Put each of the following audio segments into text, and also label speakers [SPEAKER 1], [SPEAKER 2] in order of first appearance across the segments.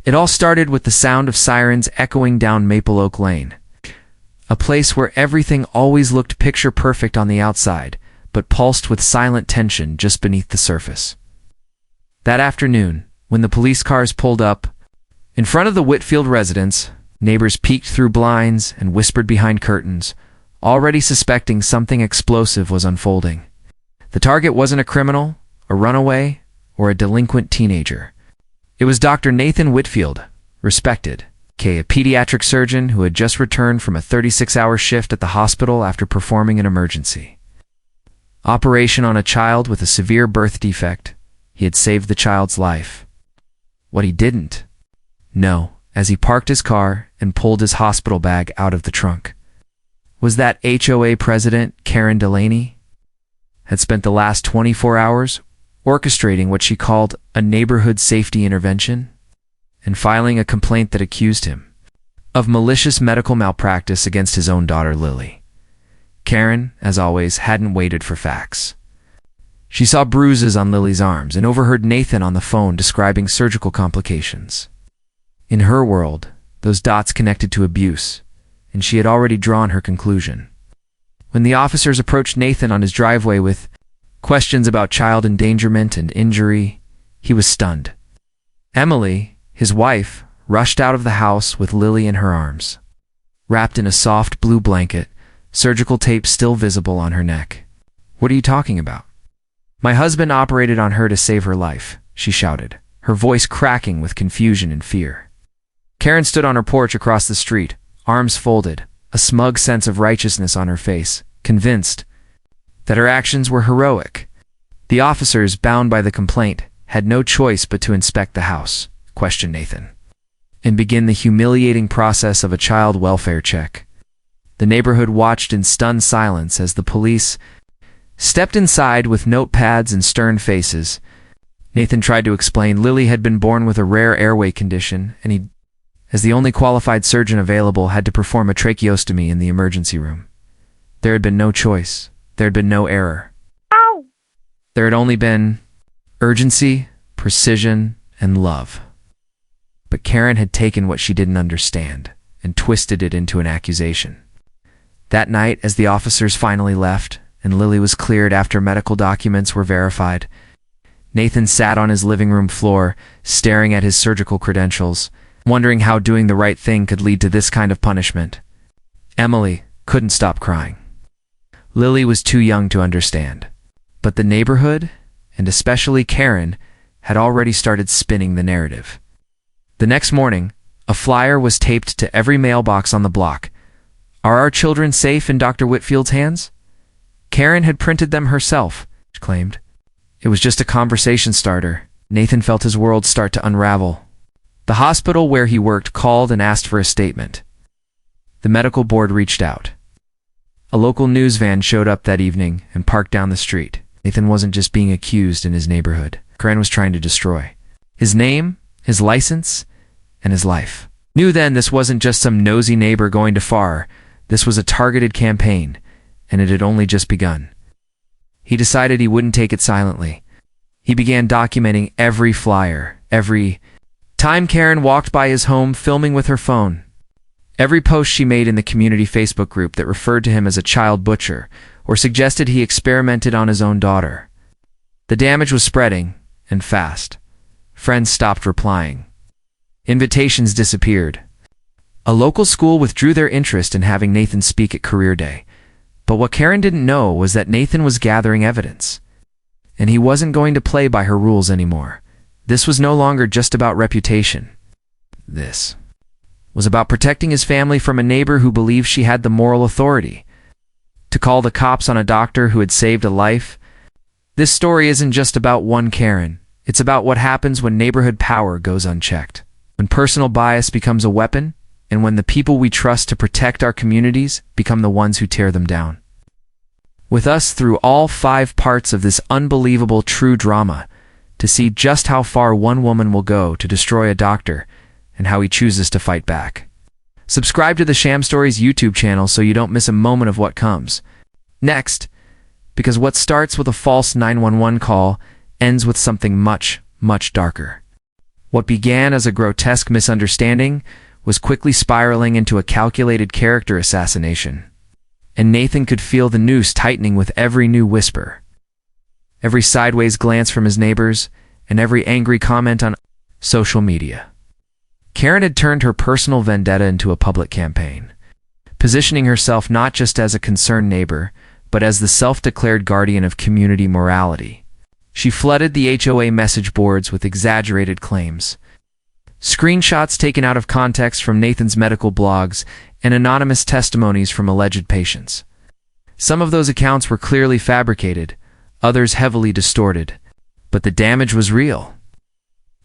[SPEAKER 1] It all started with the sound of sirens echoing down Maple Oak Lane, a place where everything always looked picture-perfect on the outside, but pulsed with silent tension just beneath the surface. That afternoon, when the police cars pulled up in front of the Whitfield residence, neighbors peeked through blinds and whispered behind curtains, already suspecting something explosive was unfolding. The target wasn't a criminal, a runaway, or a delinquent teenager. It was Dr. Nathan Whitfield, respected, a pediatric surgeon who had just returned from a 36-hour shift at the hospital after performing an emergency operation on a child with a severe birth defect. He had saved the child's life. What he didn't know, as he parked his car and pulled his hospital bag out of the trunk, was that HOA president, Karen Delaney, had spent the last 24 hours orchestrating what she called a neighborhood safety intervention and filing a complaint that accused him of malicious medical malpractice against his own daughter, Lily. Karen, as always, hadn't waited for facts. She saw bruises on Lily's arms and overheard Nathan on the phone describing surgical complications. In her world, those dots connected to abuse, and she had already drawn her conclusion. When the officers approached Nathan on his driveway with questions about child endangerment and injury, he was stunned. Emily, his wife, rushed out of the house with Lily in her arms, wrapped in a soft blue blanket, surgical tape still visible on her neck. "What are you talking about?" "My husband operated on her to save her life," she shouted, her voice cracking with confusion and fear. Karen stood on her porch across the street, arms folded, a smug sense of righteousness on her face, convinced that her actions were heroic. The officers, bound by the complaint, had no choice but to inspect the house, question Nathan, and begin the humiliating process of a child welfare check. The neighborhood watched in stunned silence as the police stepped inside with notepads and stern faces. Nathan tried to explain Lily had been born with a rare airway condition, and he, as the only qualified surgeon available, had to perform a tracheostomy in the emergency room. There had been no choice. There had been no error. Ow! There had only been urgency, precision, and love. But Karen had taken what she didn't understand and twisted it into an accusation. That night, as the officers finally left and Lily was cleared after medical documents were verified, Nathan sat on his living room floor, staring at his surgical credentials, wondering how doing the right thing could lead to this kind of punishment. Emily couldn't stop crying. Lily was too young to understand, but the neighborhood, and especially Karen, had already started spinning the narrative. The next morning, a flyer was taped to every mailbox on the block. "Are our children safe in Dr. Whitfield's hands?" Karen had printed them herself, she claimed. It was just a conversation starter. Nathan felt his world start to unravel. The hospital where he worked called and asked for a statement. The medical board reached out. A local news van showed up that evening and parked down the street. Nathan wasn't just being accused in his neighborhood. Karen was trying to destroy his name, his license, and his life. Knew then this wasn't just some nosy neighbor going too far. This was a targeted campaign, and it had only just begun. He decided he wouldn't take it silently. He began documenting every flyer, every time Karen walked by his home, filming with her phone. Every post she made in the community Facebook group that referred to him as a child butcher or suggested he experimented on his own daughter. The damage was spreading, and fast. Friends stopped replying. Invitations disappeared. A local school withdrew their interest in having Nathan speak at Career Day. But what Karen didn't know was that Nathan was gathering evidence, and he wasn't going to play by her rules anymore. This was no longer just about reputation. This was about protecting his family from a neighbor who believed she had the moral authority to call the cops on a doctor who had saved a life. This story isn't just about one Karen. It's about what happens when neighborhood power goes unchecked, when personal bias becomes a weapon, and when the people we trust to protect our communities become the ones who tear them down. With us through all 5 parts of this unbelievable true drama, to see just how far one woman will go to destroy a doctor and how he chooses to fight back. Subscribe to the Sham Stories YouTube channel so you don't miss a moment of what comes next, because what starts with a false 911 call ends with something much, much darker. What began as a grotesque misunderstanding was quickly spiraling into a calculated character assassination, and Nathan could feel the noose tightening with every new whisper, every sideways glance from his neighbors, and every angry comment on social media. Karen had turned her personal vendetta into a public campaign, positioning herself not just as a concerned neighbor, but as the self-declared guardian of community morality. She flooded the HOA message boards with exaggerated claims, screenshots taken out of context from Nathan's medical blogs, and anonymous testimonies from alleged patients. Some of those accounts were clearly fabricated, others heavily distorted, but the damage was real.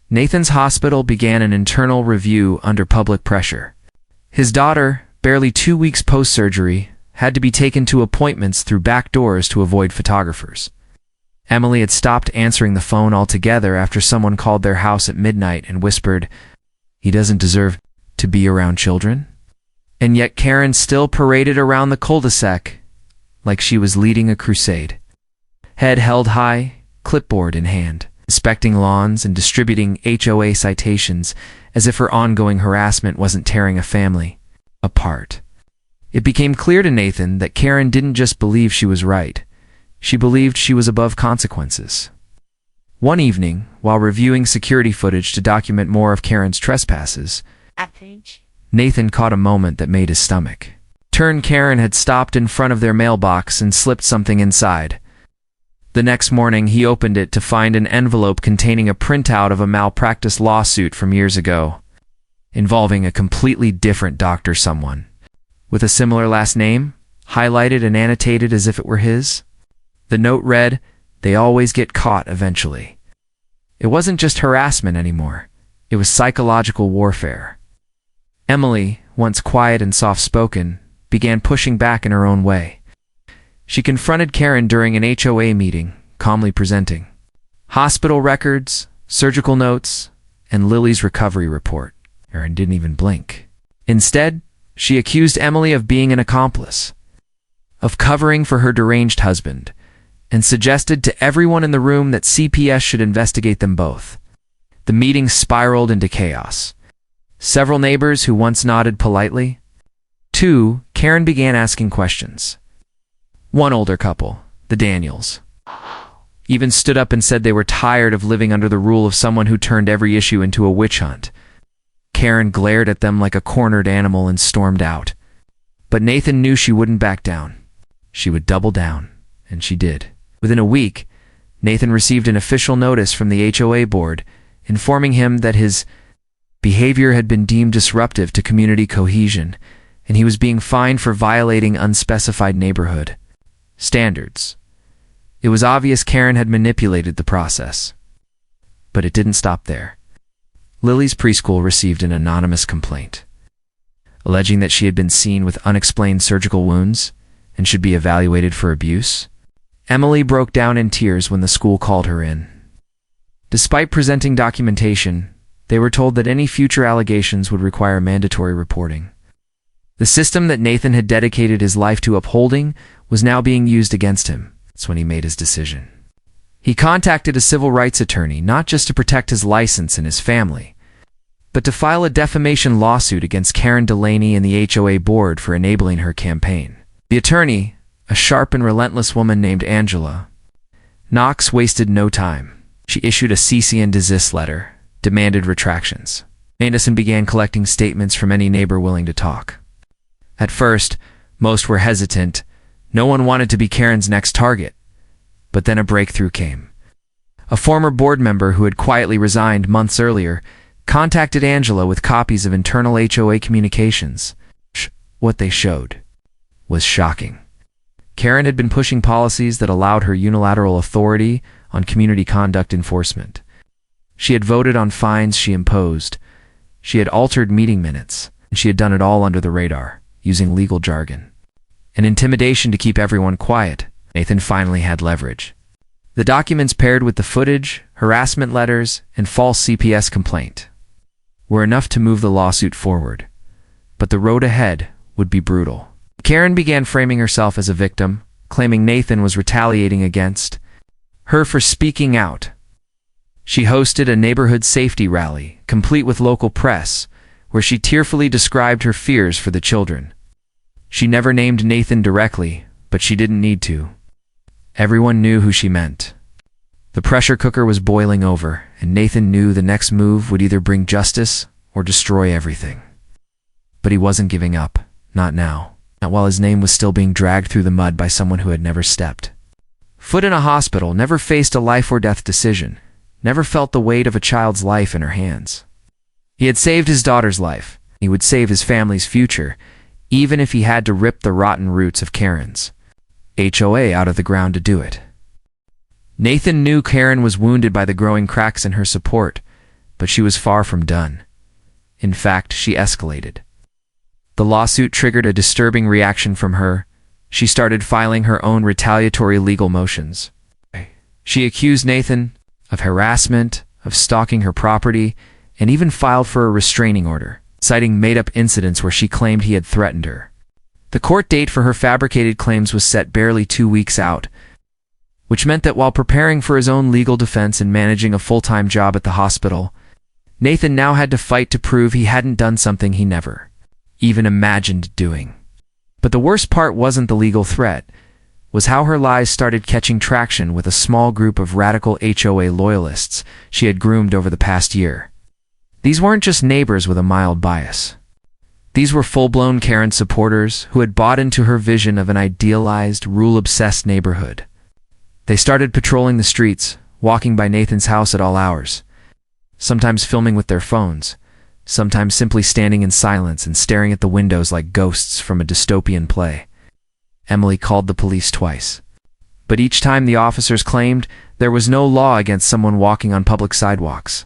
[SPEAKER 1] Nathan's hospital began an internal review under public pressure. His daughter, barely 2 weeks post-surgery, had to be taken to appointments through back doors to avoid photographers. Emily had stopped answering the phone altogether after someone called their house at midnight and whispered, "He doesn't deserve to be around children." And yet Karen still paraded around the cul-de-sac like she was leading a crusade. Head held high, clipboard in hand, inspecting lawns and distributing HOA citations as if her ongoing harassment wasn't tearing a family apart. It became clear to Nathan that Karen didn't just believe she was right. She believed she was above consequences. One evening, while reviewing security footage to document more of Karen's trespasses, Nathan caught a moment that made his stomach turn. Karen had stopped in front of their mailbox and slipped something inside. The next morning, he opened it to find an envelope containing a printout of a malpractice lawsuit from years ago, involving a completely different doctor, someone with a similar last name, highlighted and annotated as if it were his. The note read, "They always get caught eventually." It wasn't just harassment anymore. It was psychological warfare. Emily, once quiet and soft-spoken, began pushing back in her own way. She confronted Karen during an HOA meeting, calmly presenting hospital records, surgical notes, and Lily's recovery report. Karen didn't even blink. Instead, she accused Emily of being an accomplice, of covering for her deranged husband, and suggested to everyone in the room that CPS should investigate them both. The meeting spiraled into chaos. Several neighbors who once nodded politely. Karen began asking questions. One older couple, the Daniels, even stood up and said they were tired of living under the rule of someone who turned every issue into a witch hunt. Karen glared at them like a cornered animal and stormed out. But Nathan knew she wouldn't back down. She would double down, and she did. Within a week, Nathan received an official notice from the HOA board informing him that his behavior had been deemed disruptive to community cohesion, and he was being fined for violating unspecified neighborhood standards. It was obvious Karen had manipulated the process. But it didn't stop there. Lily's preschool received an anonymous complaint, alleging that she had been seen with unexplained surgical wounds and should be evaluated for abuse. Emily broke down in tears when the school called her in. Despite presenting documentation, they were told that any future allegations would require mandatory reporting. The system that Nathan had dedicated his life to upholding was now being used against him. That's when he made his decision. He contacted a civil rights attorney not just to protect his license and his family, but to file a defamation lawsuit against Karen Delaney and the HOA board for enabling her campaign. The attorney, a sharp and relentless woman named Angela Knox, wasted no time. She issued a cease and desist letter, demanded retractions. Anderson began collecting statements from any neighbor willing to talk. At first, most were hesitant. No one wanted to be Karen's next target. But then a breakthrough came. A former board member who had quietly resigned months earlier contacted Angela with copies of internal HOA communications. What they showed was shocking. Karen had been pushing policies that allowed her unilateral authority on community conduct enforcement. She had voted on fines she imposed. She had altered meeting minutes, and she had done it all under the radar, using legal jargon and intimidation to keep everyone quiet. Nathan finally had leverage. The documents paired with the footage, harassment letters, and false CPS complaint were enough to move the lawsuit forward. But the road ahead would be brutal. Karen began framing herself as a victim, claiming Nathan was retaliating against her for speaking out. She hosted a neighborhood safety rally, complete with local press, where she tearfully described her fears for the children. She never named Nathan directly, but she didn't need to. Everyone knew who she meant. The pressure cooker was boiling over, and Nathan knew the next move would either bring justice or destroy everything. But he wasn't giving up, not now, not while his name was still being dragged through the mud by someone who had never stepped foot in a hospital, never faced a life or death decision, never felt the weight of a child's life in her hands. He had saved his daughter's life. He would save his family's future, even if he had to rip the rotten roots of Karen's HOA out of the ground to do it. Nathan knew Karen was wounded by the growing cracks in her support, but she was far from done. In fact, she escalated. The lawsuit triggered a disturbing reaction from her. She started filing her own retaliatory legal motions. She accused Nathan of harassment, of stalking her property, and even filed for a restraining order, citing made-up incidents where she claimed he had threatened her. The court date for her fabricated claims was set barely 2 weeks out, which meant that while preparing for his own legal defense and managing a full-time job at the hospital, Nathan now had to fight to prove he hadn't done something he never even imagined doing. But the worst part wasn't the legal threat, was how her lies started catching traction with a small group of radical HOA loyalists she had groomed over the past year. These weren't just neighbors with a mild bias. These were full-blown Karen supporters who had bought into her vision of an idealized, rule-obsessed neighborhood. They started patrolling the streets, walking by Nathan's house at all hours, sometimes filming with their phones, sometimes simply standing in silence and staring at the windows like ghosts from a dystopian play. Emily called the police twice, but each time the officers claimed there was no law against someone walking on public sidewalks.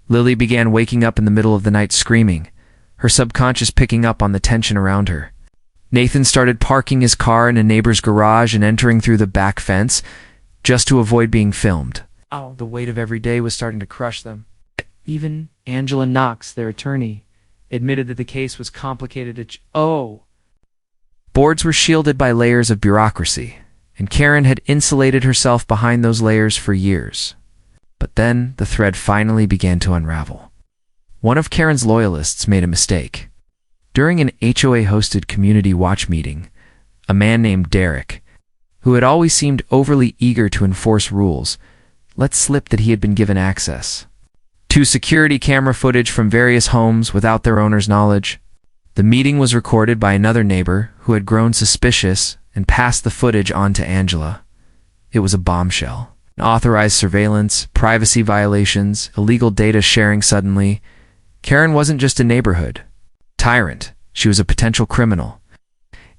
[SPEAKER 1] Lily began waking up in the middle of the night screaming, her subconscious picking up on the tension around her. Nathan started parking his car in a neighbor's garage and entering through the back fence just to avoid being filmed. Oh, the weight of every day was starting to crush them. Even Angela Knox, their attorney, admitted that the case was complicated. Boards were shielded by layers of bureaucracy, and Karen had insulated herself behind those layers for years. But then the thread finally began to unravel. One of Karen's loyalists made a mistake. During an HOA-hosted community watch meeting, a man named Derek, who had always seemed overly eager to enforce rules, let slip that he had been given access to security camera footage from various homes without their owner's knowledge. The meeting was recorded by another neighbor who had grown suspicious and passed the footage on to Angela. It was a bombshell. Unauthorized surveillance, privacy violations, illegal data sharing. Suddenly, Karen wasn't just a neighborhood tyrant, she was a potential criminal.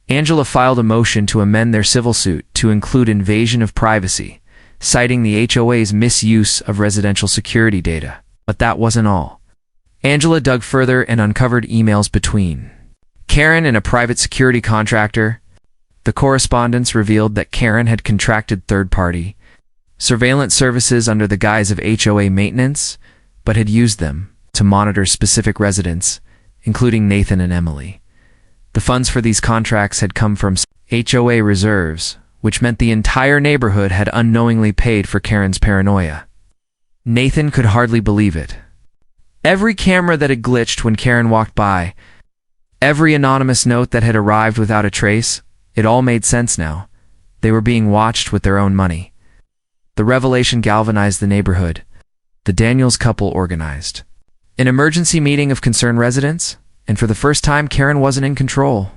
[SPEAKER 1] Angela filed a motion to amend their civil suit to include invasion of privacy, citing the HOA's misuse of residential security data. But that wasn't all. Angela dug further and uncovered emails between Karen and a private security contractor. The correspondence revealed that Karen had contracted third-party surveillance services under the guise of HOA maintenance, but had used them to monitor specific residents, including Nathan and Emily. The funds for these contracts had come from HOA reserves, which meant the entire neighborhood had unknowingly paid for Karen's paranoia. Nathan could hardly believe it. Every camera that had glitched when Karen walked by, every anonymous note that had arrived without a trace, it all made sense now. They were being watched with their own money. The revelation galvanized the neighborhood. The Daniels couple organized an emergency meeting of concerned residents, and for the first time Karen wasn't in control.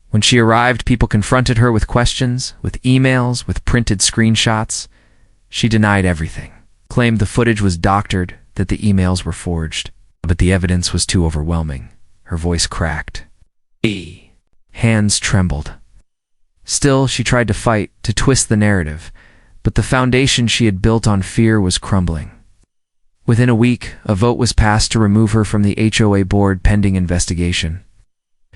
[SPEAKER 1] When she arrived, people confronted her with questions, with emails, with printed screenshots. She denied everything, claimed the footage was doctored, that the emails were forged. But the evidence was too overwhelming. Her voice cracked. Hands trembled. Still, she tried to fight, to twist the narrative, but the foundation she had built on fear was crumbling. Within a week, a vote was passed to remove her from the HOA board pending investigation.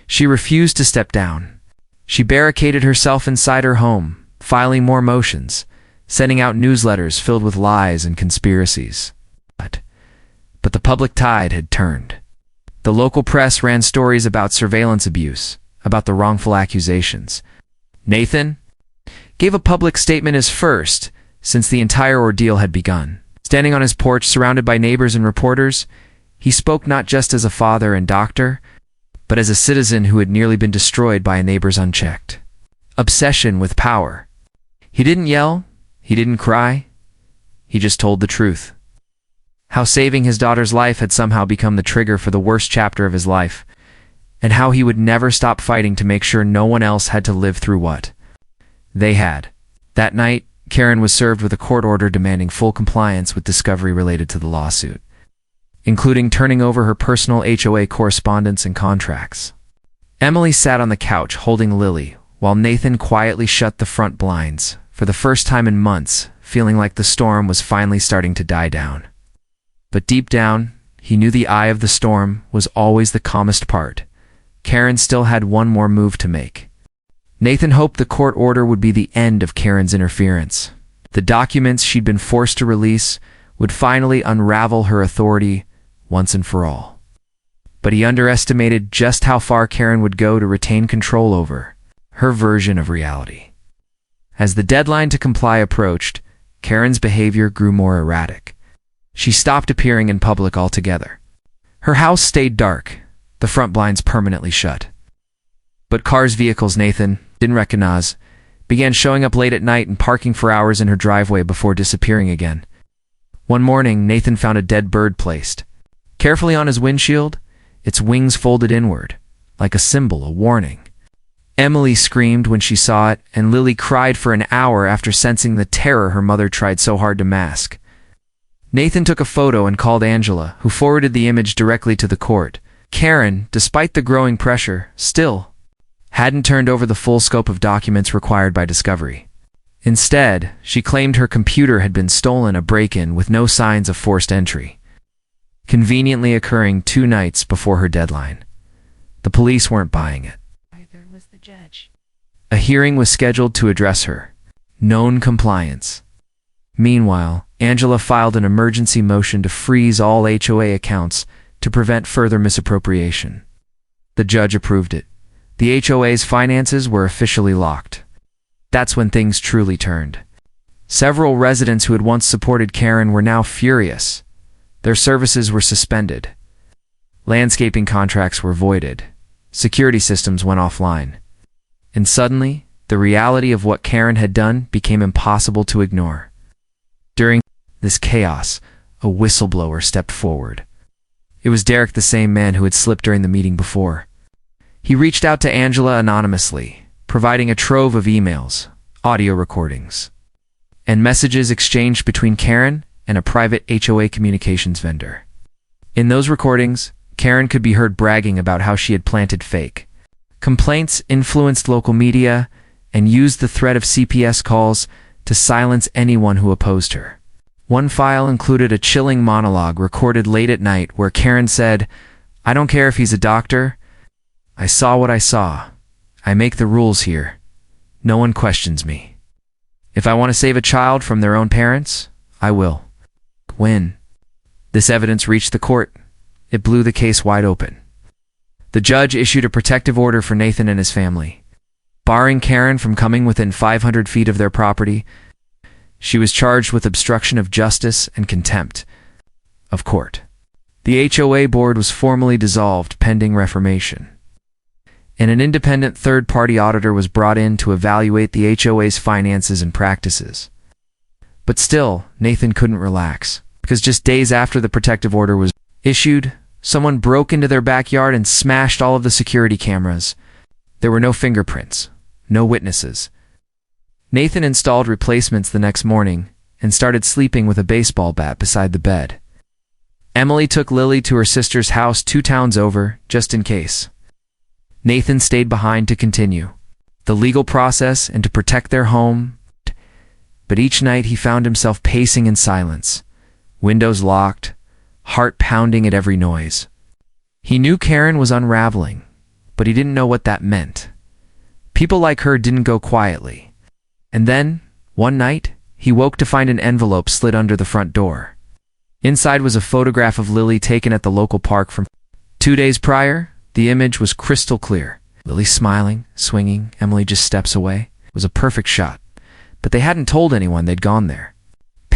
[SPEAKER 1] She refused to step down. She barricaded herself inside her home, filing more motions, sending out newsletters filled with lies and conspiracies. But the public tide had turned. The local press ran stories about surveillance abuse, about the wrongful accusations. Nathan gave a public statement as first, since the entire ordeal had begun. Standing on his porch, surrounded by neighbors and reporters, he spoke not just as a father and doctor, but as a citizen who had nearly been destroyed by a neighbor's unchecked obsession with power. He didn't yell, he didn't cry, he just told the truth. How saving his daughter's life had somehow become the trigger for the worst chapter of his life, and how he would never stop fighting to make sure no one else had to live through what they had. That night, Karen was served with a court order demanding full compliance with discovery related to the lawsuit, including turning over her personal HOA correspondence and contracts. Emily sat on the couch holding Lily, while Nathan quietly shut the front blinds, for the first time in months, feeling like the storm was finally starting to die down. But deep down, he knew the eye of the storm was always the calmest part. Karen still had one more move to make. Nathan hoped the court order would be the end of Karen's interference. The documents she'd been forced to release would finally unravel her authority once and for all. But he underestimated just how far Karen would go to retain control over her version of reality. As the deadline to comply approached, Karen's behavior grew more erratic. She stopped appearing in public altogether. Her house stayed dark, the front blinds permanently shut. But vehicles Nathan didn't recognize began showing up late at night and parking for hours in her driveway before disappearing again. One morning, Nathan found a dead bird placed carefully on his windshield, its wings folded inward, like a symbol, a warning. Emily screamed when she saw it, and Lily cried for an hour after sensing the terror her mother tried so hard to mask. Nathan took a photo and called Angela, who forwarded the image directly to the court. Karen, despite the growing pressure, still hadn't turned over the full scope of documents required by discovery. Instead, she claimed her computer had been stolen, a break-in with no signs of forced entry, conveniently occurring 2 nights before her deadline. The police weren't buying it.
[SPEAKER 2] Neither was the judge.
[SPEAKER 1] A hearing was scheduled to address her non-compliance. Meanwhile, Angela filed an emergency motion to freeze all HOA accounts to prevent further misappropriation. The judge approved it. The HOA's finances were officially locked. That's when things truly turned. Several residents who had once supported Karen were now furious. Their services were suspended. Landscaping contracts were voided. Security systems went offline. And suddenly, the reality of what Karen had done became impossible to ignore. During this chaos, a whistleblower stepped forward. It was Derek, the same man who had slipped during the meeting before. He reached out to Angela anonymously, providing a trove of emails, audio recordings, and messages exchanged between Karen and a private HOA communications vendor. In those recordings, Karen could be heard bragging about how she had planted fake complaints, influenced local media, and used the threat of CPS calls to silence anyone who opposed her. One file included a chilling monologue recorded late at night where Karen said, "I don't care if he's a doctor. I saw what I saw. I make the rules here. No one questions me. If I want to save a child from their own parents, I will." When this evidence reached the court, it blew the case wide open. The judge issued a protective order for Nathan and his family, barring Karen from coming within 500 feet of their property. She was charged with obstruction of justice and contempt of court. The HOA board was formally dissolved pending reformation, and an independent third-party auditor was brought in to evaluate the HOA's finances and practices. But still, Nathan couldn't relax, because just days after the protective order was issued, someone broke into their backyard and smashed all of the security cameras. There were no fingerprints, no witnesses. Nathan installed replacements the next morning and started sleeping with a baseball bat beside the bed. Emily took Lily to her sister's house 2 towns over, just in case. Nathan stayed behind to continue the legal process and to protect their home. But each night he found himself pacing in silence, windows locked, heart pounding at every noise. He knew Karen was unraveling, but he didn't know what that meant. People like her didn't go quietly. And then, one night, he woke to find an envelope slid under the front door. Inside was a photograph of Lily taken at the local park from 2 days prior. The image was crystal clear. Lily smiling, swinging, Emily just steps away. It was a perfect shot. But they hadn't told anyone they'd gone there.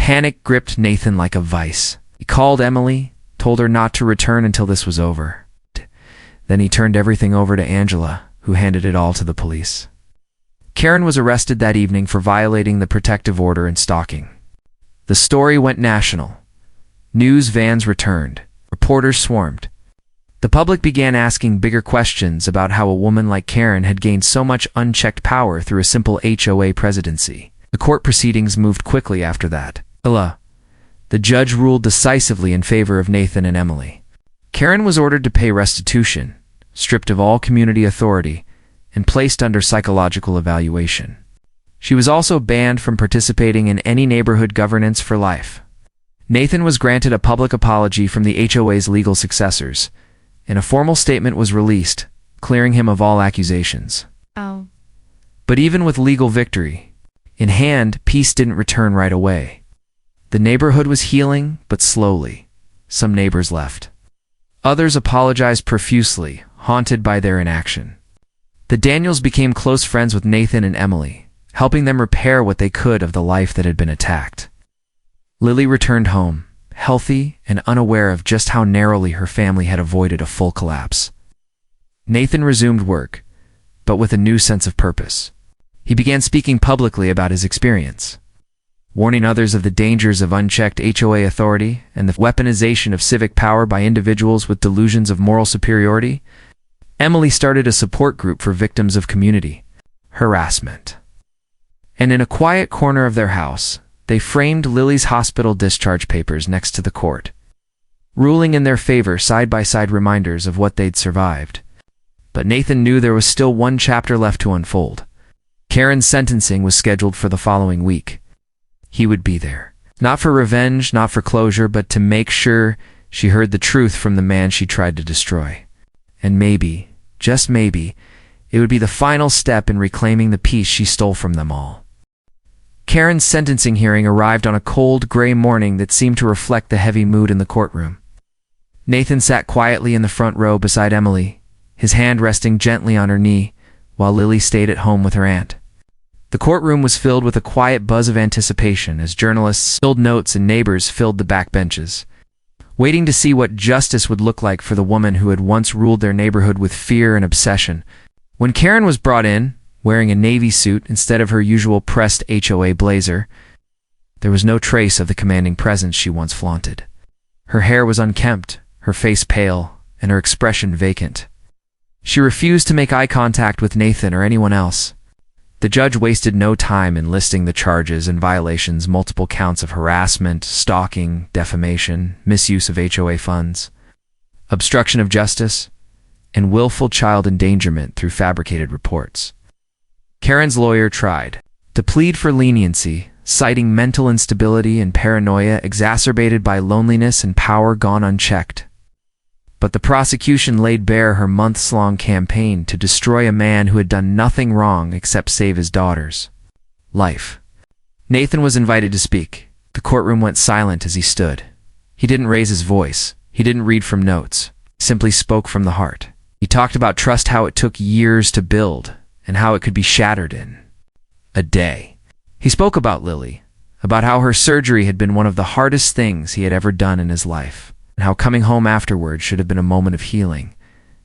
[SPEAKER 1] Panic gripped Nathan like a vice. He called Emily, told her not to return until this was over. Then he turned everything over to Angela, who handed it all to the police. Karen was arrested that evening for violating the protective order and stalking. The story went national. News vans returned. Reporters swarmed. The public began asking bigger questions about how a woman like Karen had gained so much unchecked power through a simple HOA presidency. The court proceedings moved quickly after that. The judge ruled decisively in favor of Nathan and Emily. Karen was ordered to pay restitution, stripped of all community authority, and placed under psychological evaluation. She was also banned from participating in any neighborhood governance for life. Nathan was granted a public apology from the HOA's legal successors, and a formal statement was released, clearing him of all accusations.
[SPEAKER 2] Oh.
[SPEAKER 1] But even with legal victory in hand, peace didn't return right away. The neighborhood was healing, but slowly. Some neighbors left. Others apologized profusely, haunted by their inaction. The Daniels became close friends with Nathan and Emily, helping them repair what they could of the life that had been attacked. Lily returned home, healthy and unaware of just how narrowly her family had avoided a full collapse. Nathan resumed work, but with a new sense of purpose. He began speaking publicly about his experience, warning others of the dangers of unchecked HOA authority and the weaponization of civic power by individuals with delusions of moral superiority. Emily started a support group for victims of community harassment. And in a quiet corner of their house, they framed Lily's hospital discharge papers next to the court, ruling in their favor side-by-side reminders of what they'd survived. But Nathan knew there was still one chapter left to unfold. Karen's sentencing was scheduled for the following week. He would be there. Not for revenge, not for closure, but to make sure she heard the truth from the man she tried to destroy. And maybe, just maybe, it would be the final step in reclaiming the peace she stole from them all. Karen's sentencing hearing arrived on a cold, gray morning that seemed to reflect the heavy mood in the courtroom. Nathan sat quietly in the front row beside Emily, his hand resting gently on her knee, while Lily stayed at home with her aunt. The courtroom was filled with a quiet buzz of anticipation as journalists spilled notes and neighbors filled the back benches, waiting to see what justice would look like for the woman who had once ruled their neighborhood with fear and obsession. When Karen was brought in, wearing a navy suit instead of her usual pressed HOA blazer, there was no trace of the commanding presence she once flaunted. Her hair was unkempt, her face pale, and her expression vacant. She refused to make eye contact with Nathan or anyone else. The judge wasted no time in listing the charges and violations: multiple counts of harassment, stalking, defamation, misuse of HOA funds, obstruction of justice, and willful child endangerment through fabricated reports. Karen's lawyer tried to plead for leniency, citing mental instability and paranoia exacerbated by loneliness and power gone unchecked. But the prosecution laid bare her months-long campaign to destroy a man who had done nothing wrong except save his daughter's life. Nathan was invited to speak. The courtroom went silent as he stood. He didn't raise his voice. He didn't read from notes. He simply spoke from the heart. He talked about trust, how it took years to build, and how it could be shattered in a day. He spoke about Lily, about how her surgery had been one of the hardest things he had ever done in his life, and how coming home afterward should have been a moment of healing.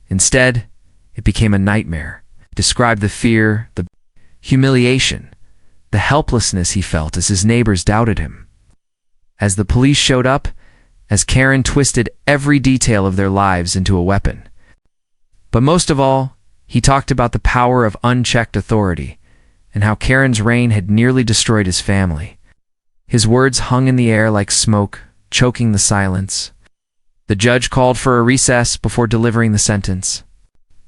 [SPEAKER 1] Instead, it became a nightmare. He described the fear, the humiliation, the helplessness he felt as his neighbors doubted him. As the police showed up, as Karen twisted every detail of their lives into a weapon. But most of all, he talked about the power of unchecked authority, and how Karen's reign had nearly destroyed his family. His words hung in the air like smoke, choking the silence. The judge called for a recess before delivering the sentence.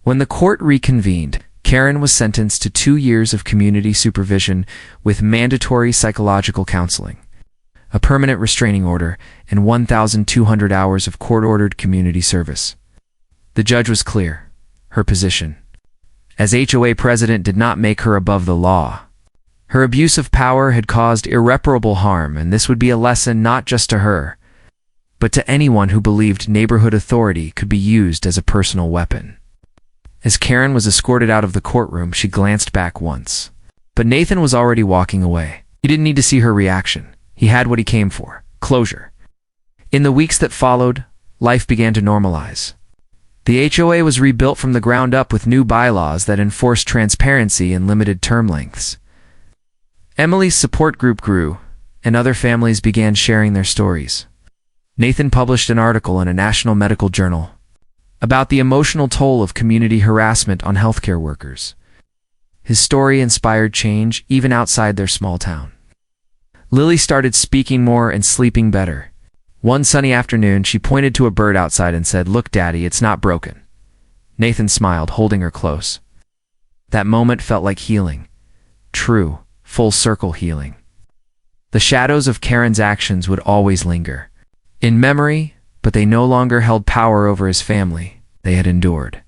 [SPEAKER 1] When the court reconvened, Karen was sentenced to 2 years of community supervision with mandatory psychological counseling, a permanent restraining order, and 1,200 hours of court-ordered community service. The judge was clear. Her position as HOA president did not make her above the law. Her abuse of power had caused irreparable harm, and this would be a lesson not just to her, but to anyone who believed neighborhood authority could be used as a personal weapon. As Karen was escorted out of the courtroom, she glanced back once. But Nathan was already walking away. He didn't need to see her reaction. He had what he came for: closure. In the weeks that followed, life began to normalize. The HOA was rebuilt from the ground up with new bylaws that enforced transparency and limited term lengths. Emily's support group grew, and other families began sharing their stories. Nathan published an article in a national medical journal about the emotional toll of community harassment on healthcare workers. His story inspired change even outside their small town. Lily started speaking more and sleeping better. One sunny afternoon, she pointed to a bird outside and said, "Look, Daddy, it's not broken." Nathan smiled, holding her close. That moment felt like healing. True, full-circle healing. The shadows of Karen's actions would always linger in memory, but they no longer held power over his family. They had endured.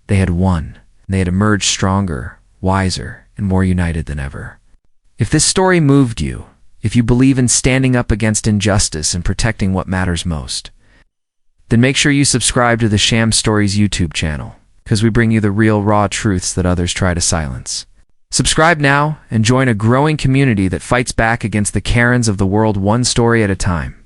[SPEAKER 1] They had won. They had emerged stronger, wiser, and more united than ever. If this story moved you, if you believe in standing up against injustice and protecting what matters most, then make sure you subscribe to the Sham Stories YouTube channel, because we bring you the real, raw truths that others try to silence. Subscribe now and join a growing community that fights back against the Karens of the world, one story at a time.